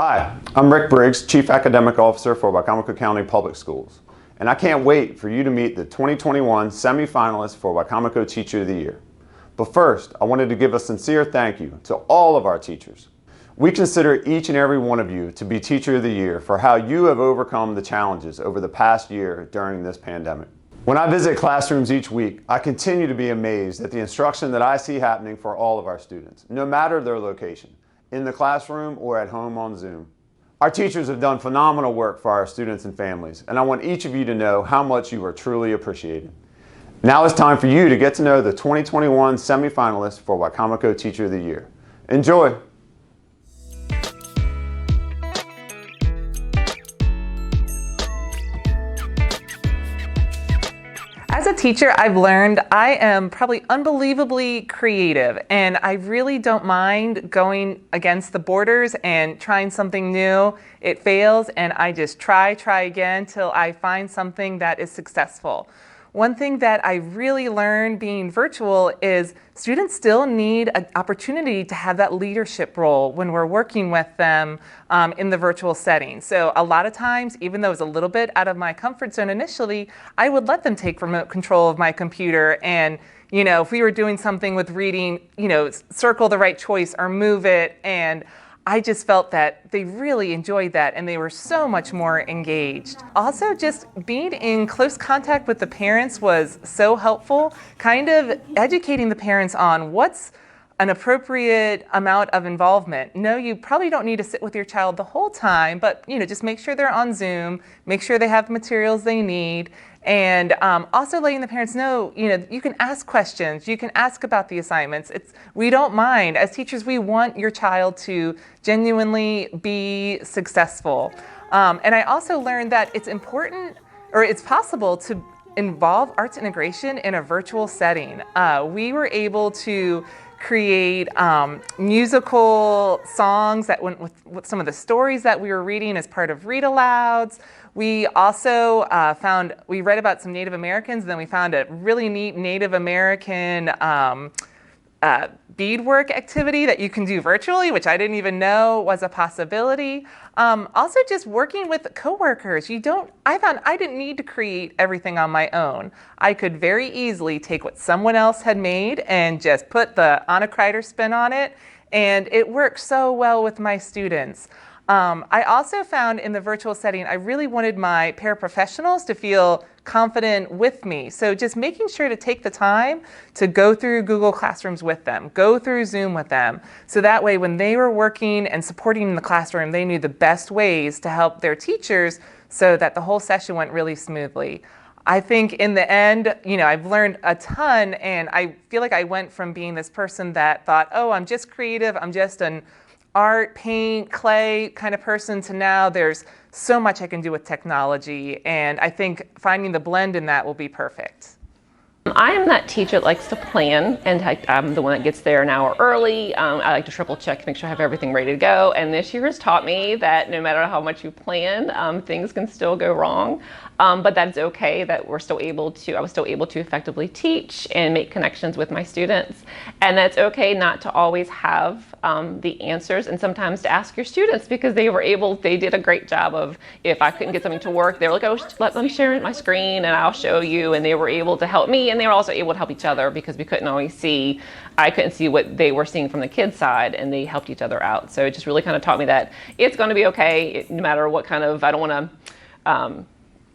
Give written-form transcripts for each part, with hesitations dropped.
Hi, I'm Rick Briggs, Chief Academic Officer for Wicomico County Public Schools, and I can't wait for you to meet the 2021 semi-finalists for Wicomico Teacher of the Year. But first, I wanted to give a sincere thank you to all of our teachers. We consider each and every one of you to be Teacher of the Year for how you have overcome the challenges over the past year during this pandemic. When I visit classrooms each week, I continue to be amazed at the instruction that I see happening for all of our students, no matter their location, in the classroom or at home on Zoom. Our teachers have done phenomenal work for our students and families, and I want each of you to know how much you are truly appreciated. Now it's time for you to get to know the 2021 semi-finalists for Wicomico Teacher of the Year. Enjoy! As a teacher, I've learned I am probably unbelievably creative, and I really don't mind going against the borders and trying something new. It fails, and I just try again till I find something that is successful. One thing that I really learned being virtual is students still need an opportunity to have that leadership role when we're working with them in the virtual setting. So a lot of times, even though it was a little bit out of my comfort zone initially, I would let them take remote control of my computer and, you know, if we were doing something with reading, you know, circle the right choice or move it, and I just felt that they really enjoyed that and they were so much more engaged. Also, just being in close contact with the parents was so helpful, kind of educating the parents on what's an appropriate amount of involvement. No, you probably don't need to sit with your child the whole time, but you know, just make sure they're on Zoom, make sure they have the materials they need, and also letting the parents know, you know, you can ask questions, you can ask about the assignments. We don't mind. As teachers, we want your child to genuinely be successful. And I also learned that it's important, or it's possible to involve arts integration in a virtual setting. We were able to create musical songs that went with some of the stories that we were reading as part of read-alouds. We also we read about some Native Americans, and then we found a really neat Native American beadwork activity that you can do virtually, which I didn't even know was a possibility. Also just working with coworkers. I found I didn't need to create everything on my own. I could very easily take what someone else had made and just put the Anna Kreider spin on it, and it worked so well with my students. I also found in the virtual setting, I really wanted my paraprofessionals to feel confident with me. So just making sure to take the time to go through Google Classrooms with them, go through Zoom with them. So that way when they were working and supporting in the classroom, they knew the best ways to help their teachers so that the whole session went really smoothly. I think in the end, you know, I've learned a ton, and I feel like I went from being this person that thought, oh, I'm just creative, I'm just an art, paint, clay kind of person, to now there's so much I can do with technology, and I think finding the blend in that will be perfect. I am that teacher that likes to plan, and I'm the one that gets there an hour early. I like to triple check, make sure I have everything ready to go, and this year has taught me that no matter how much you plan, things can still go wrong. But that's okay, that I was still able to effectively teach and make connections with my students. And that's okay not to always have the answers, and sometimes to ask your students, because they did a great job of, if I couldn't get something to work, they were like, oh, let me share my screen and I'll show you. And they were able to help me, and they were also able to help each other, because we couldn't always see, I couldn't see what they were seeing from the kids' side, and they helped each other out. So it just really kind of taught me that it's going to be okay, no matter what kind of, I don't want to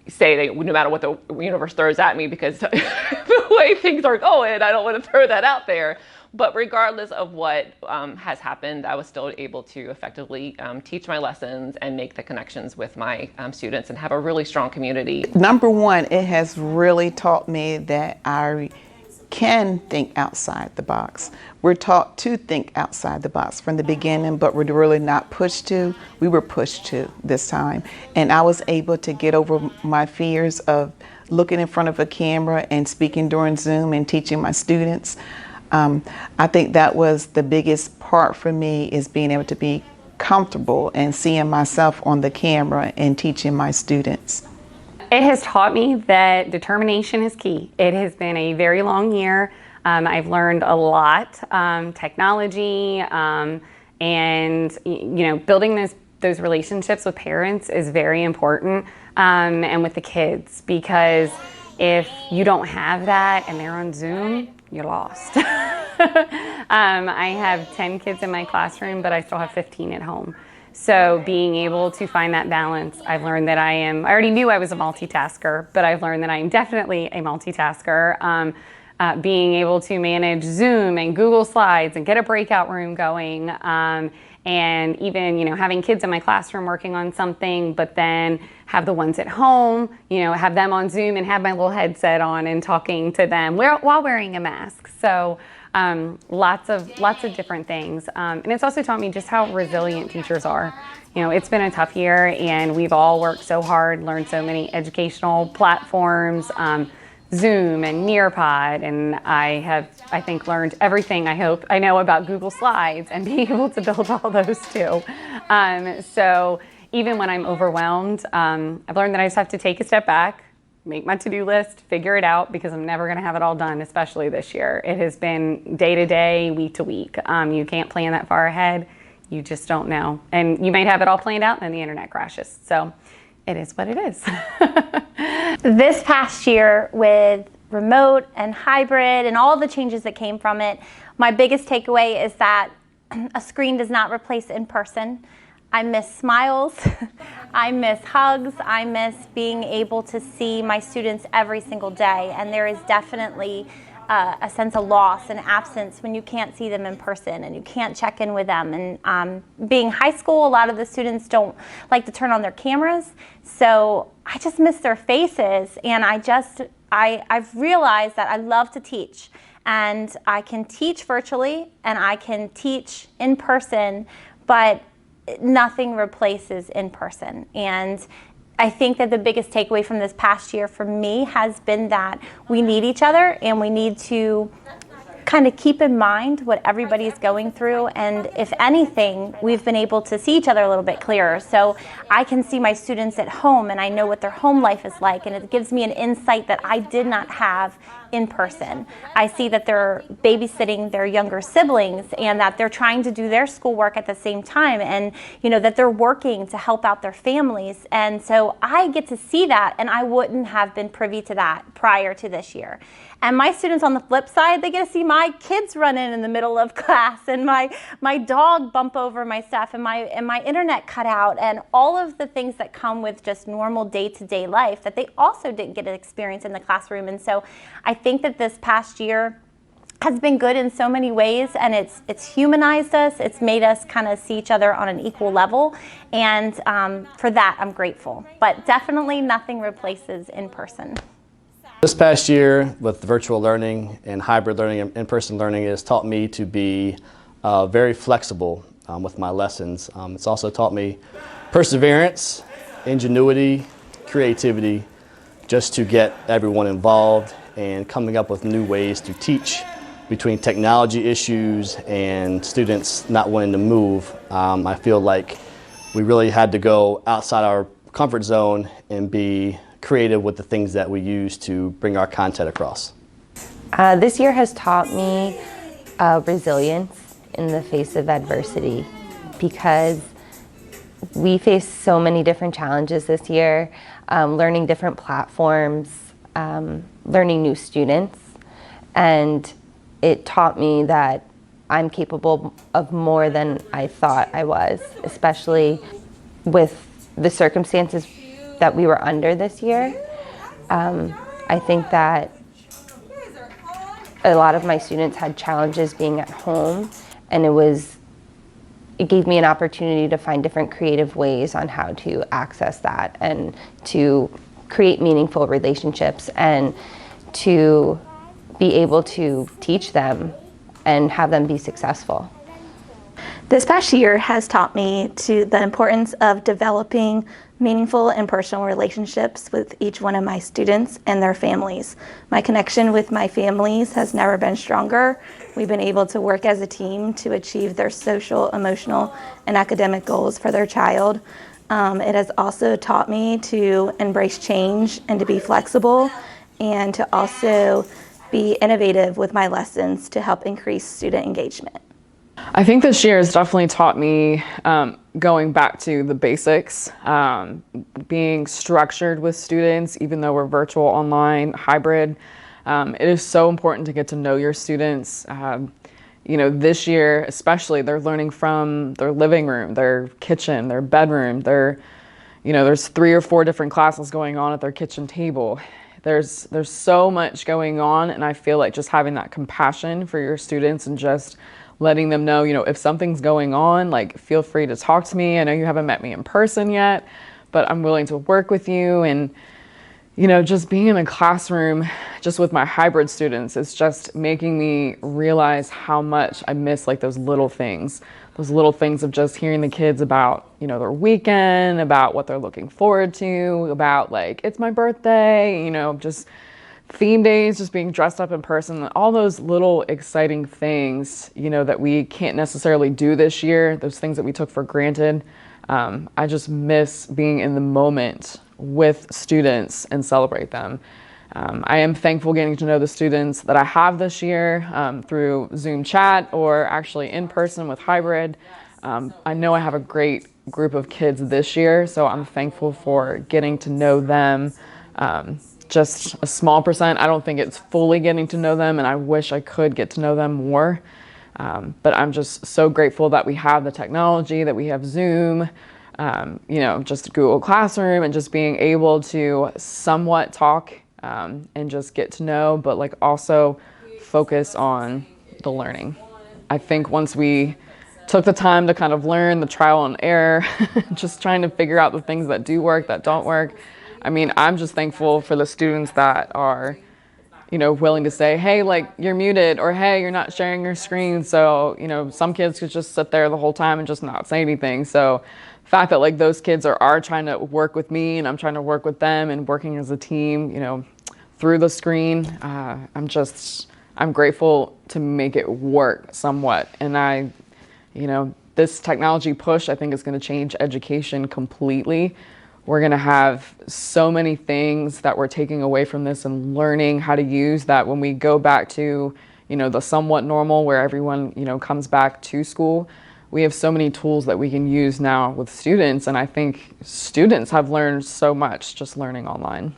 say that no matter what the universe throws at me, because the way things are going, I don't want to throw that out there. But regardless of what has happened, I was still able to effectively teach my lessons and make the connections with my students and have a really strong community. Number one, it has really taught me that I can think outside the box. We're taught to think outside the box from the beginning, but we're really not pushed to. We were pushed to this time. And I was able to get over my fears of looking in front of a camera and speaking during Zoom and teaching my students. I think that was the biggest part for me, is being able to be comfortable and seeing myself on the camera and teaching my students. It has taught me that determination is key. It has been a very long year. I've learned a lot, technology, and building those relationships with parents is very important, and with the kids, because if you don't have that and they're on Zoom, you're lost. I have 10 kids in my classroom, but I still have 15 at home. So being able to find that balance, I've learned that I already knew I was a multitasker, but I've learned that I am definitely a multitasker. Being able to manage Zoom and Google Slides and get a breakout room going, and even, having kids in my classroom working on something, but then have the ones at home, have them on Zoom and have my little headset on and talking to them while wearing a mask. So lots of different things. And it's also taught me just how resilient teachers are. It's been a tough year, and we've all worked so hard, learned so many educational platforms, Zoom and Nearpod, and I think, learned everything I hope I know about Google Slides and being able to build all those too. So even when I'm overwhelmed, I've learned that I just have to take a step back, make my to-do list, figure it out, because I'm never going to have it all done, especially this year. It has been day to day, week to week. You can't plan that far ahead. You just don't know. And you might have it all planned out and then the internet crashes. So it is what it is. This past year, with remote and hybrid and all the changes that came from it, my biggest takeaway is that a screen does not replace in person. I miss smiles, I miss hugs, I miss being able to see my students every single day, and there is definitely a sense of loss and absence when you can't see them in person and you can't check in with them. And being high school, a lot of the students don't like to turn on their cameras, so I just miss their faces. And I've realized that I love to teach, and I can teach virtually and I can teach in person, but nothing replaces in person. And I think that the biggest takeaway from this past year for me has been that we need each other, and we need to kind of keep in mind what everybody's going through. And if anything, we've been able to see each other a little bit clearer. So I can see my students at home, and I know what their home life is like, and it gives me an insight that I did not have in person. I see that they're babysitting their younger siblings, and that they're trying to do their schoolwork at the same time, and that they're working to help out their families. And so I get to see that, and I wouldn't have been privy to that prior to this year. And my students, on the flip side, they get to see my kids run in the middle of class, and my dog bump over my stuff, and my internet cut out, and all of the things that come with just normal day-to-day life that they also didn't get to experience in the classroom. And so I think that this past year has been good in so many ways, and it's humanized us. It's made us kind of see each other on an equal level, and for that I'm grateful. But definitely nothing replaces in person. This past year, with virtual learning and hybrid learning and in-person learning, has taught me to be very flexible with my lessons. It's also taught me perseverance, ingenuity, creativity, just to get everyone involved and coming up with new ways to teach between technology issues and students not wanting to move. I feel like we really had to go outside our comfort zone and be creative with the things that we use to bring our content across. This year has taught me resilience in the face of adversity, because we faced so many different challenges this year, learning different platforms, learning new students, and it taught me that I'm capable of more than I thought I was, especially with the circumstances that we were under this year. I think that a lot of my students had challenges being at home, and it gave me an opportunity to find different creative ways on how to access that and to create meaningful relationships and to be able to teach them and have them be successful. This past year has taught me the importance of developing meaningful and personal relationships with each one of my students and their families. My connection with my families has never been stronger. We've been able to work as a team to achieve their social, emotional, and academic goals for their child. It has also taught me to embrace change and to be flexible, and to also be innovative with my lessons to help increase student engagement. I think this year has definitely taught me going back to the basics, being structured with students, even though we're virtual, online, hybrid. It is so important to get to know your students. You know, this year especially, they're learning from their living room, their kitchen, their bedroom. There's 3 or 4 different classes going on at their kitchen table. There's so much going on, and I feel like just having that compassion for your students and just letting them know, if something's going on, like, feel free to talk to me. I know you haven't met me in person yet, but I'm willing to work with you. And just being in a classroom just with my hybrid students is just making me realize how much I miss like those little things of just hearing the kids about, their weekend, about what they're looking forward to, about like, it's my birthday, just theme days, just being dressed up in person, all those little exciting things, that we can't necessarily do this year, those things that we took for granted. I just miss being in the moment with students and celebrate them. I am thankful getting to know the students that I have this year through Zoom chat or actually in person with hybrid. I know I have a great group of kids this year, so I'm thankful for getting to know them. Just a small percent. I don't think it's fully getting to know them, and I wish I could get to know them more. But I'm just so grateful that we have the technology, that we have Zoom, just Google Classroom, and just being able to somewhat talk and just get to know, but like also focus on the learning. I think once we took the time to kind of learn the trial and error, just trying to figure out the things that do work, that don't work. I mean, I'm just thankful for the students that are, willing to say, hey, like, you're muted, or hey, you're not sharing your screen. So, some kids could just sit there the whole time and just not say anything. So the fact that like those kids are trying to work with me and I'm trying to work with them and working as a team, through the screen, I'm grateful to make it work somewhat. And this technology push, I think, is going to change education completely. We're going to have so many things that we're taking away from this and learning how to use that when we go back to, the somewhat normal where everyone, comes back to school. We have so many tools that we can use now with students. And I think students have learned so much just learning online.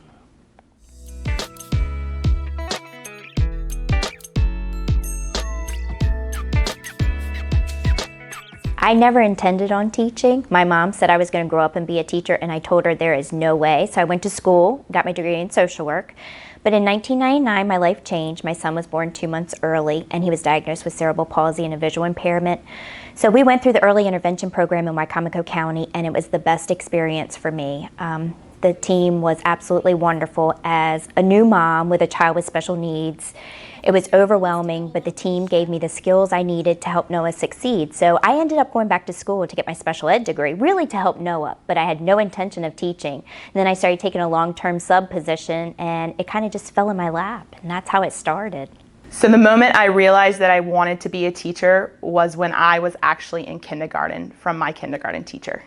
I never intended on teaching. My mom said I was going to grow up and be a teacher, and I told her there is no way. So I went to school, got my degree in social work. But in 1999, my life changed. My son was born 2 months early, and he was diagnosed with cerebral palsy and a visual impairment. So we went through the early intervention program in Wicomico County, and it was the best experience for me. The team was absolutely wonderful. As a new mom with a child with special needs, it was overwhelming, but the team gave me the skills I needed to help Noah succeed. So I ended up going back to school to get my special ed degree, really to help Noah, but I had no intention of teaching. And then I started taking a long-term sub position, and it kind of just fell in my lap, and that's how it started. So the moment I realized that I wanted to be a teacher was when I was actually in kindergarten from my kindergarten teacher.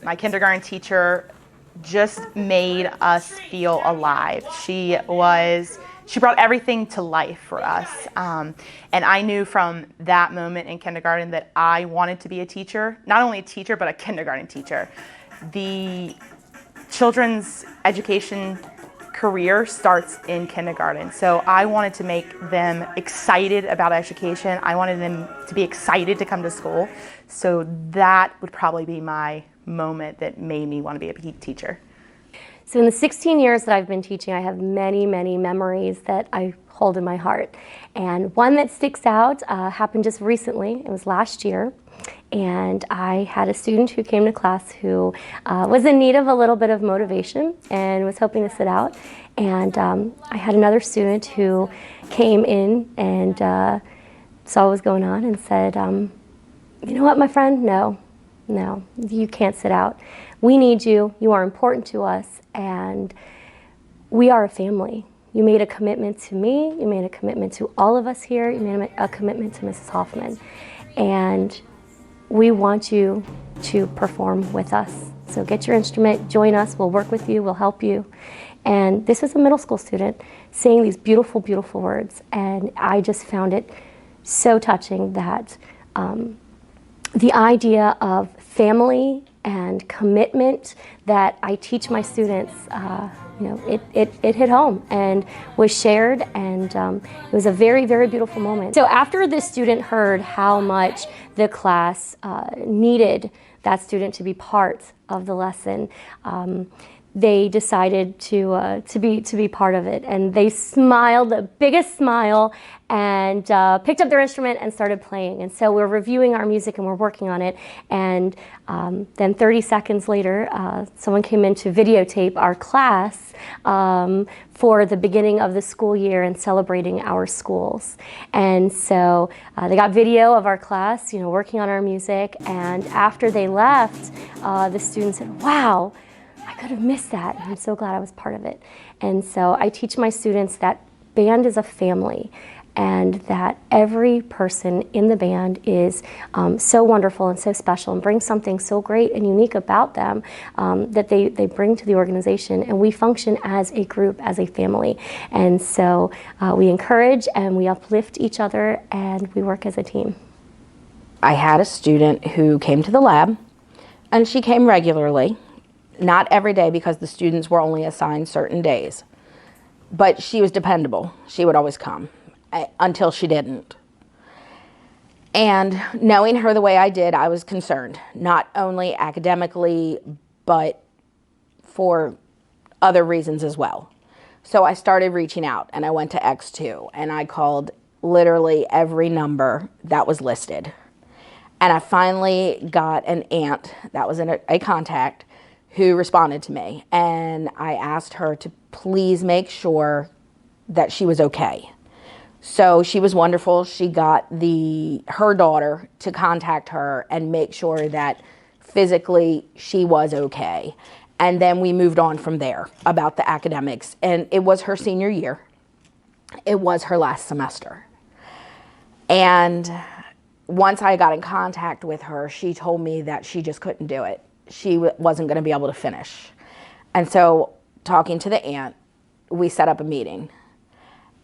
My kindergarten teacher just made us feel alive. She brought everything to life for us. And I knew from that moment in kindergarten that I wanted to be a teacher, not only a teacher, but a kindergarten teacher. The children's education career starts in kindergarten. So I wanted to make them excited about education. I wanted them to be excited to come to school. So that would probably be my moment that made me want to be a teacher. So in the 16 years that I've been teaching, I have many, many memories that I hold in my heart. And one that sticks out happened just recently. It was last year. And I had a student who came to class who was in need of a little bit of motivation and was hoping to sit out. And I had another student who came in and saw what was going on and said, you know what, my friend? No, you can't sit out. We need you. You are important to us. And we are a family. You made a commitment to me. You made a commitment to all of us here. You made a commitment to Mrs. Hoffman. And we want you to perform with us. So get your instrument, join us, we'll work with you, we'll help you. And this was a middle school student saying these beautiful, beautiful words. And I just found it so touching that the idea of family and commitment that I teach my students, it hit home and was shared, and it was a very, very beautiful moment. So after the student heard how much the class needed that student to be part of the lesson, they decided to be part of it, and they smiled the biggest smile and picked up their instrument and started playing. And so we're reviewing our music and we're working on it, and then 30 seconds later someone came in to videotape our class for the beginning of the school year and celebrating our schools. And so they got video of our class, working on our music, and after they left, the students said, "Wow, I could have missed that. I'm so glad I was part of it." And so I teach my students that band is a family, and that every person in the band is so wonderful and so special and brings something so great and unique about them that they bring to the organization, and we function as a group, as a family. And so we encourage and we uplift each other, and we work as a team. I had a student who came to the lab, and she came regularly. Not every day, because the students were only assigned certain days. But she was dependable. She would always come until she didn't. And knowing her the way I did, I was concerned, not only academically, but for other reasons as well. So I started reaching out, and I went to X2, and I called literally every number that was listed. And I finally got an aunt that was in a contact who responded to me, and I asked her to please make sure that she was okay. So she was wonderful. She got her daughter to contact her and make sure that physically she was okay. And then we moved on from there about the academics. And it was her senior year. It was her last semester. And once I got in contact with her, she told me that she just couldn't do it. She wasn't going to be able to finish. And so, talking to the aunt, we set up a meeting.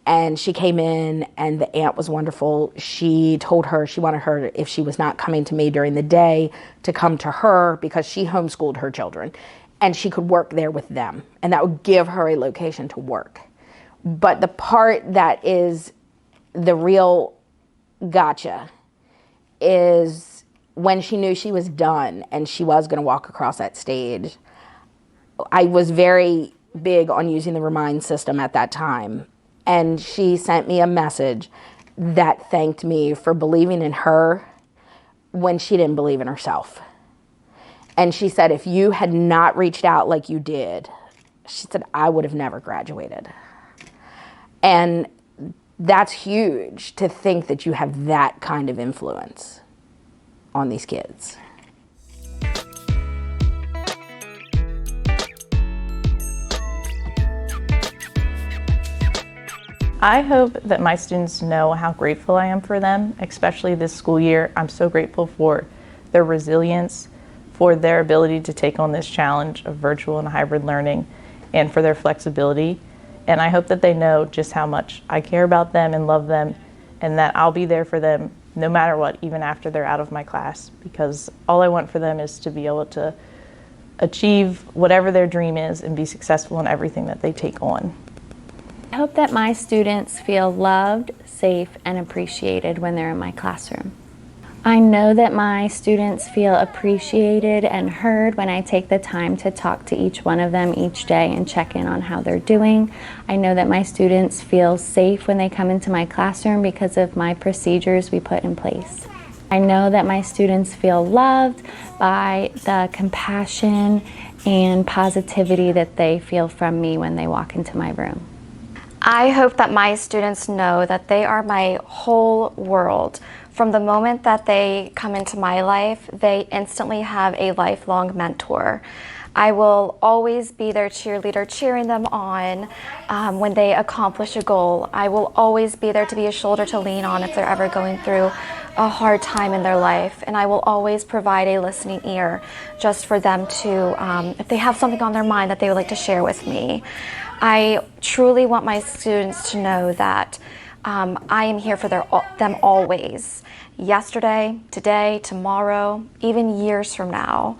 And she came in, and the aunt was wonderful. She told her she wanted her, if she was not coming to me during the day, to come to her, because she homeschooled her children, and she could work there with them, and that would give her a location to work. But the part that is the real gotcha is when she knew she was done and she was going to walk across that stage. I was very big on using the remind system at that time, and she sent me a message that thanked me for believing in her when she didn't believe in herself. And she said, if you had not reached out like you did, she said, I would have never graduated. And that's huge, to think that you have that kind of influence on these kids. I hope that my students know how grateful I am for them, especially this school year. I'm so grateful for their resilience, for their ability to take on this challenge of virtual and hybrid learning, and for their flexibility. And I hope that they know just how much I care about them and love them, and that I'll be there for them no matter what, even after they're out of my class, because all I want for them is to be able to achieve whatever their dream is and be successful in everything that they take on. I hope that my students feel loved, safe, and appreciated when they're in my classroom. I know that my students feel appreciated and heard when I take the time to talk to each one of them each day and check in on how they're doing. I know that my students feel safe when they come into my classroom because of my procedures we put in place. I know that my students feel loved by the compassion and positivity that they feel from me when they walk into my room. I hope that my students know that they are my whole world. From the moment that they come into my life, they instantly have a lifelong mentor. I will always be their cheerleader, cheering them on when they accomplish a goal. I will always be there to be a shoulder to lean on if they're ever going through a hard time in their life. And I will always provide a listening ear just for them to, if they have something on their mind that they would like to share with me. I truly want my students to know that I am here for them always. Yesterday, today, tomorrow, even years from now.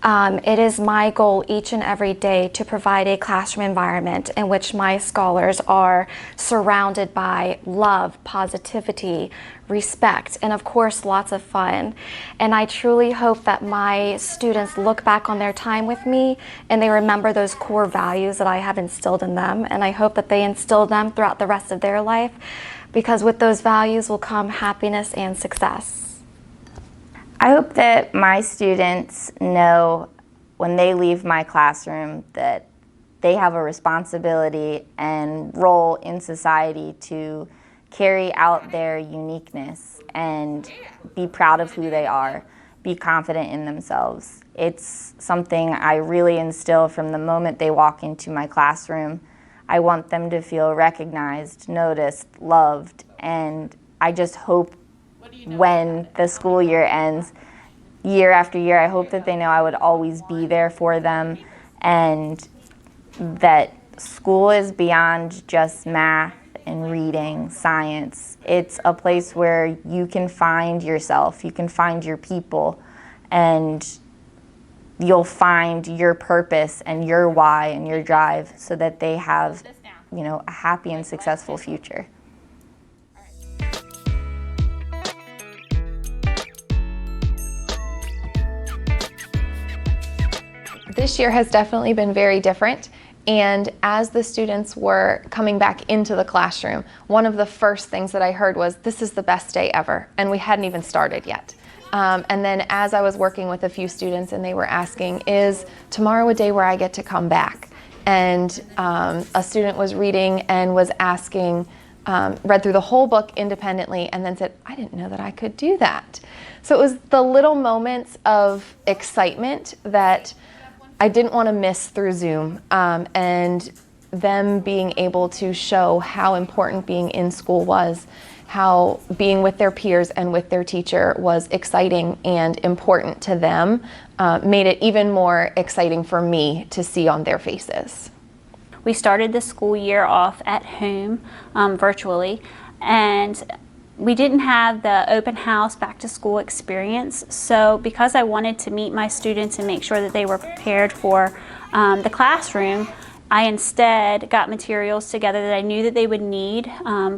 It is my goal each and every day to provide a classroom environment in which my scholars are surrounded by love, positivity, respect, and of course lots of fun. And I truly hope that my students look back on their time with me and they remember those core values that I have instilled in them, and I hope that they instill them throughout the rest of their life, because with those values will come happiness and success. I hope that my students know when they leave my classroom that they have a responsibility and role in society to carry out their uniqueness and be proud of who they are, be confident in themselves. It's something I really instill from the moment they walk into my classroom. I want them to feel recognized, noticed, loved, and I just hope when the school year ends, year after year, I hope that they know I would always be there for them, and that school is beyond just math and reading, science. It's a place where you can find yourself, you can find your people, and you'll find your purpose and your why and your drive so that they have, a happy and successful future. This year has definitely been very different, and as the students were coming back into the classroom, one of the first things that I heard was, "This is the best day ever," and we hadn't even started yet. And then as I was working with a few students and they were asking, "Is tomorrow a day where I get to come back?" And a student was reading and was asking, read through the whole book independently and then said, "I didn't know that I could do that." So it was the little moments of excitement that I didn't want to miss through Zoom, and them being able to show how important being in school was, how being with their peers and with their teacher was exciting and important to them, made it even more exciting for me to see on their faces. We started the school year off at home, virtually, and we didn't have the open house back to school experience. So because I wanted to meet my students and make sure that they were prepared for the classroom, I instead got materials together that I knew that they would need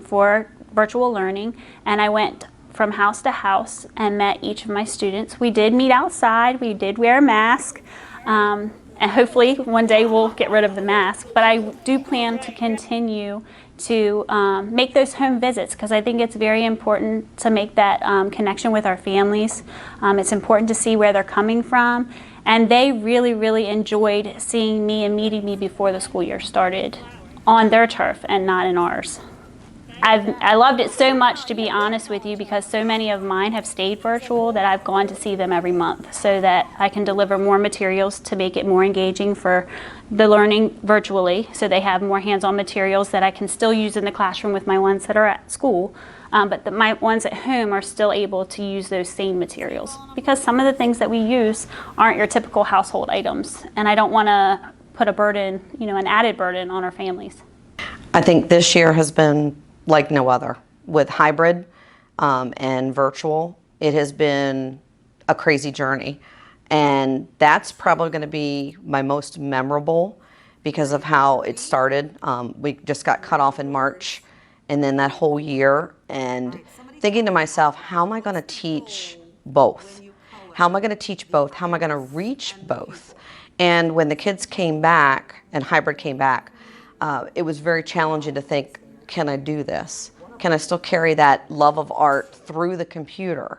for virtual learning, and I went from house to house and met each of my students. We did meet outside, we did wear a mask, and hopefully one day we'll get rid of the mask, but I do plan to continue to make those home visits, because I think it's very important to make that connection with our families. It's important to see where they're coming from, and they really, really enjoyed seeing me and meeting me before the school year started on their turf and not in ours. I loved it so much, to be honest with you, because so many of mine have stayed virtual that I've gone to see them every month so that I can deliver more materials to make it more engaging for the learning virtually, so they have more hands-on materials that I can still use in the classroom with my ones that are at school, but my ones at home are still able to use those same materials, because some of the things that we use aren't your typical household items, and I don't want to put a burden, an added burden on our families. I think this year has been like no other. With hybrid and virtual, it has been a crazy journey. And that's probably going to be my most memorable because of how it started. We just got cut off in March, and then that whole year, and thinking to myself, how am I going to teach both? How am I going to teach both? How am I going to reach both? And when the kids came back and hybrid came back, it was very challenging to think, can I do this? Can I still carry that love of art through the computer?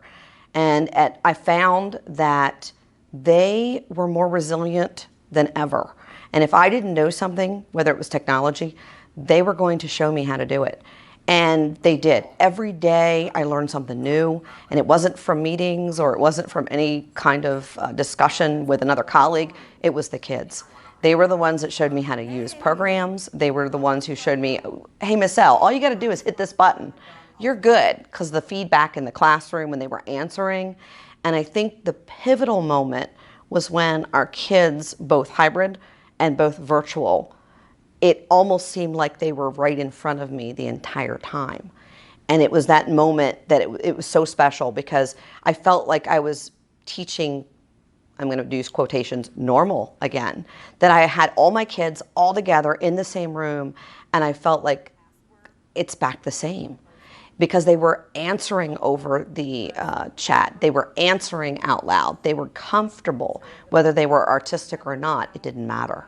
And I found that they were more resilient than ever. And if I didn't know something, whether it was technology, they were going to show me how to do it. And they did. Every day I learned something new, and it wasn't from meetings or it wasn't from any kind of discussion with another colleague, it was the kids. They were the ones that showed me how to use programs. They were the ones who showed me, hey, Miss L, all you got to do is hit this button. You're good, because the feedback in the classroom when they were answering. And I think the pivotal moment was when our kids, both hybrid and both virtual, it almost seemed like they were right in front of me the entire time. And it was that moment that it was so special, because I felt like I was teaching, I'm going to use quotations, normal again. That I had all my kids all together in the same room, and I felt like it's back the same. Because they were answering over the chat. They were answering out loud. They were comfortable, whether they were artistic or not, it didn't matter.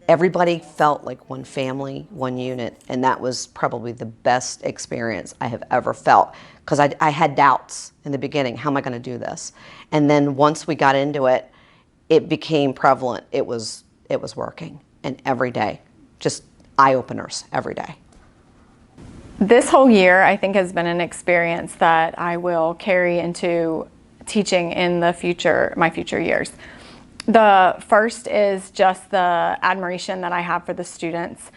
Everybody felt like one family, one unit, and that was probably the best experience I have ever felt, because I had doubts in the beginning. How am I going to do this? And then once we got into it, it became prevalent. It was working, and every day, just eye-openers every day. This whole year, I think, has been an experience that I will carry into teaching in the future, my future years. The first is just the admiration that I have for the students,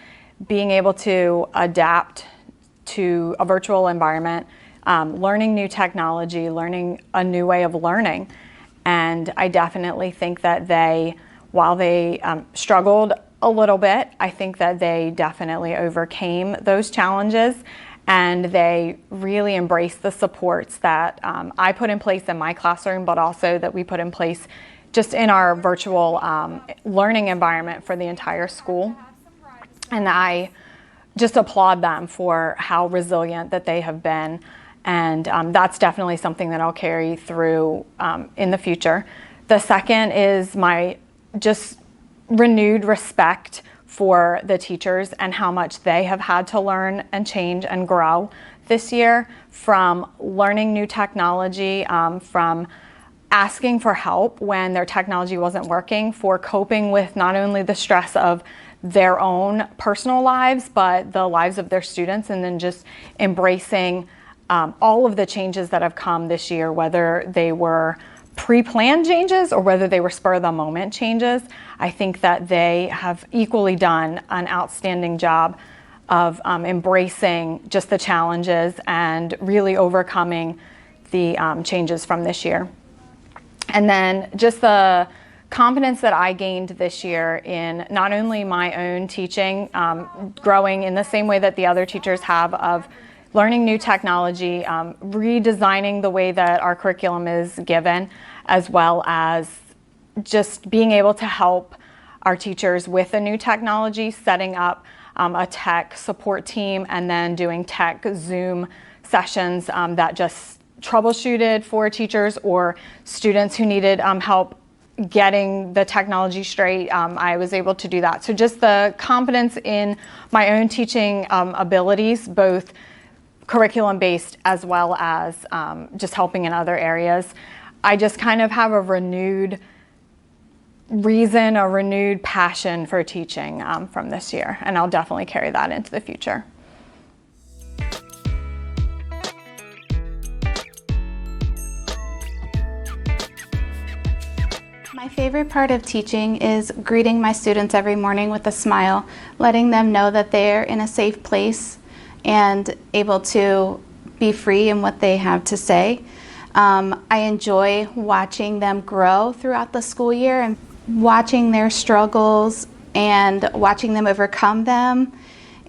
being able to adapt to a virtual environment, learning new technology, learning a new way of learning. And I definitely think that while they struggled a little bit, I think that they definitely overcame those challenges, and they really embraced the supports that I put in place in my classroom, but also that we put in place just in our virtual learning environment for the entire school. And I just applaud them for how resilient that they have been. And that's definitely something that I'll carry through in the future. The second is my just renewed respect for the teachers and how much they have had to learn and change and grow this year, from learning new technology, from asking for help when their technology wasn't working, for coping with not only the stress of their own personal lives, but the lives of their students, and then just embracing all of the changes that have come this year, whether they were pre-planned changes or whether they were spur-of-the-moment changes. I think that they have equally done an outstanding job of embracing just the challenges and really overcoming the changes from this year. And then just the confidence that I gained this year in not only my own teaching, growing in the same way that the other teachers have, of learning new technology, redesigning the way that our curriculum is given, as well as just being able to help our teachers with the new technology, setting up a tech support team, and then doing tech Zoom sessions that just troubleshooted for teachers or students who needed help getting the technology straight. I was able to do that. So just the confidence in my own teaching abilities, both curriculum-based as well as just helping in other areas. I just kind of have a renewed reason, a renewed passion for teaching from this year, and I'll definitely carry that into the future. My favorite part of teaching is greeting my students every morning with a smile, letting them know that they're in a safe place and able to be free in what they have to say. I enjoy watching them grow throughout the school year and watching their struggles and watching them overcome them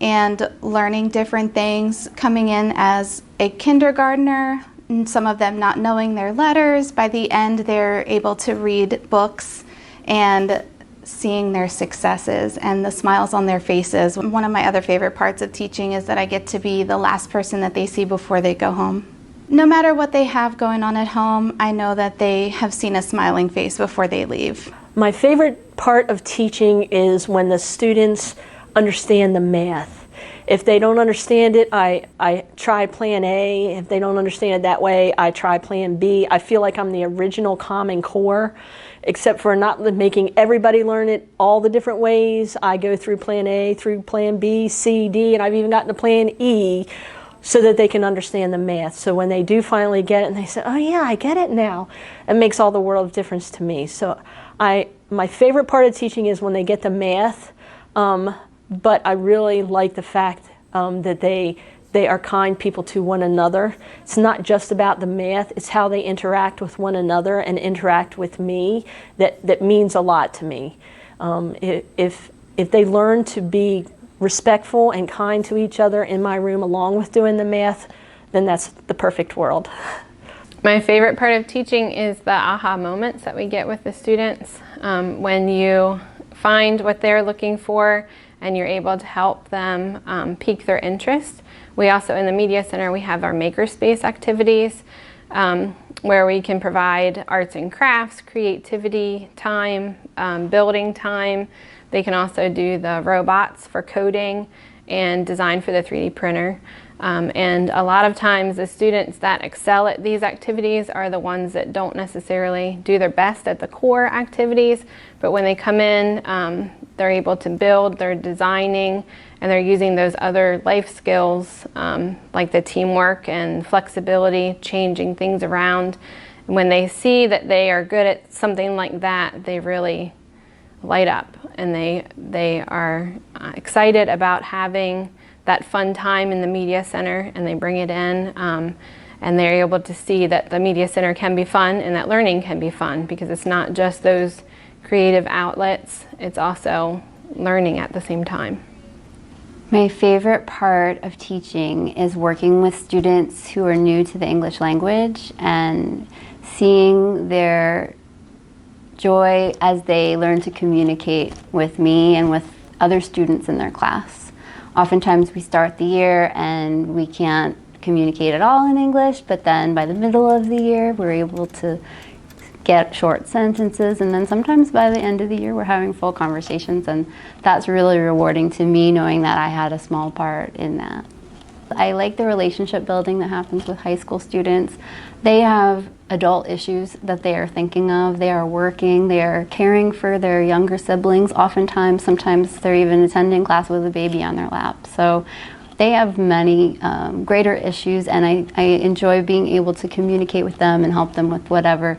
and learning different things, coming in as a kindergartner, and some of them not knowing their letters. By the end, they're able to read books and seeing their successes and the smiles on their faces. One of my other favorite parts of teaching is that I get to be the last person that they see before they go home. No matter what they have going on at home, I know that they have seen a smiling face before they leave. My favorite part of teaching is when the students understand the math. If they don't understand it, I try plan A. If they don't understand it that way, I try plan B. I feel like I'm the original Common Core, except for not making everybody learn it all the different ways. I go through plan A, through plan B, C, D, and I've even gotten to plan E, so that they can understand the math. So when they do finally get it and they say, oh yeah, I get it now, it makes all the world of difference to me. So my favorite part of teaching is when they get the math, but I really like the fact that they are kind people to one another. It's not just about the math, it's how they interact with one another and interact with me that means a lot to me. If they learn to be respectful and kind to each other in my room along with doing the math, then that's the perfect world. My favorite part of teaching is the aha moments that we get with the students. When you find what they're looking for and you're able to help them pique their interest. We also, in the Media Center, we have our makerspace activities where we can provide arts and crafts, creativity time, building time. They can also do the robots for coding and design for the 3D printer. And a lot of times the students that excel at these activities are the ones that don't necessarily do their best at the core activities, but when they come in, they're able to build, they're designing, and they're using those other life skills like the teamwork and flexibility, changing things around. And when they see that they are good at something like that, they really light up, and they are excited about having that fun time in the Media Center, and they bring it in, and they're able to see that the Media Center can be fun and that learning can be fun, because it's not just those creative outlets, it's also learning at the same time. My favorite part of teaching is working with students who are new to the English language and seeing their joy as they learn to communicate with me and with other students in their class. Oftentimes we start the year and we can't communicate at all in English, but then by the middle of the year we're able to get short sentences, and then sometimes by the end of the year we're having full conversations, and that's really rewarding to me, knowing that I had a small part in that. I like the relationship building that happens with high school students. They have adult issues that they are thinking of. They are working, they are caring for their younger siblings. Oftentimes, sometimes they're even attending class with a baby on their lap. So they have many greater issues, and I enjoy being able to communicate with them and help them with whatever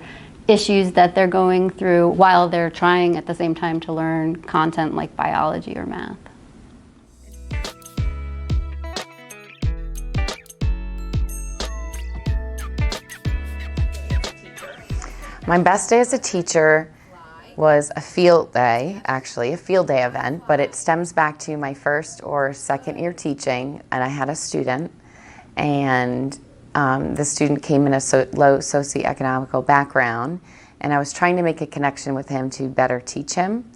issues that they're going through while they're trying at the same time to learn content like biology or math. My best day as a teacher was a field day, actually, a field day event, but it stems back to my first or second year teaching, and I had a student, and the student came in a low socioeconomical background, and I was trying to make a connection with him to better teach him,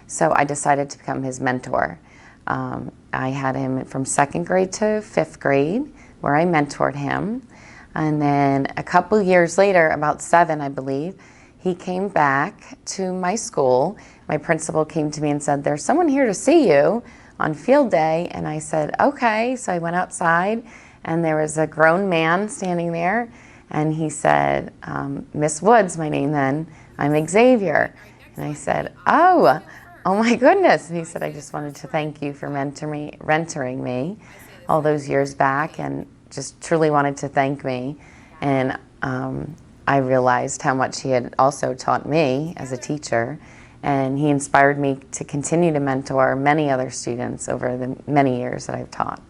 so I decided to become his mentor. I had him from 2nd grade to 5th grade, where I mentored him. And then a couple years later, about 7, I believe, he came back to my school. My principal came to me and said, "There's someone here to see you on field day." And I said, "Okay." So I went outside, and there was a grown man standing there, and he said, "Miss Woods," my name then, "I'm Xavier." And I said, oh my goodness." And he said, "I just wanted to thank you for mentoring me all those years back, and just truly wanted to thank me." And I realized how much he had also taught me as a teacher, and he inspired me to continue to mentor many other students over the many years that I've taught.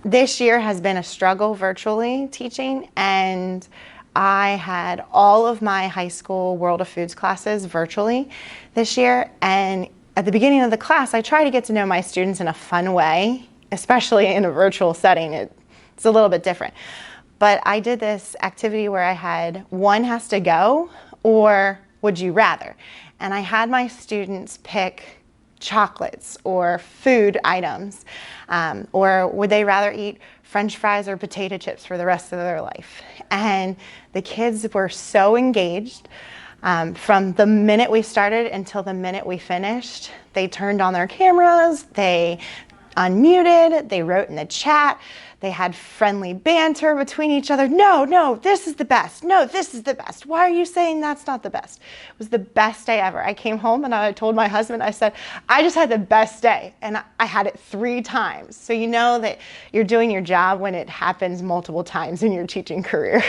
This year has been a struggle virtually teaching, and I had all of my high school World of Foods classes virtually this year, and at the beginning of the class I try to get to know my students in a fun way, especially in a virtual setting. It's a little bit different. But I did this activity where I had one has to go or would you rather. And I had my students pick chocolates or food items, or would they rather eat French fries or potato chips for the rest of their life. And the kids were so engaged. From the minute we started until the minute we finished. They turned on their cameras, they unmuted, they wrote in the chat, they had friendly banter between each other. No, this is the best. No, this is the best. Why are you saying that's not the best? It was the best day ever. I came home and I told my husband, I said, I just had the best day, and I had it 3 times. So you know that you're doing your job when it happens multiple times in your teaching career.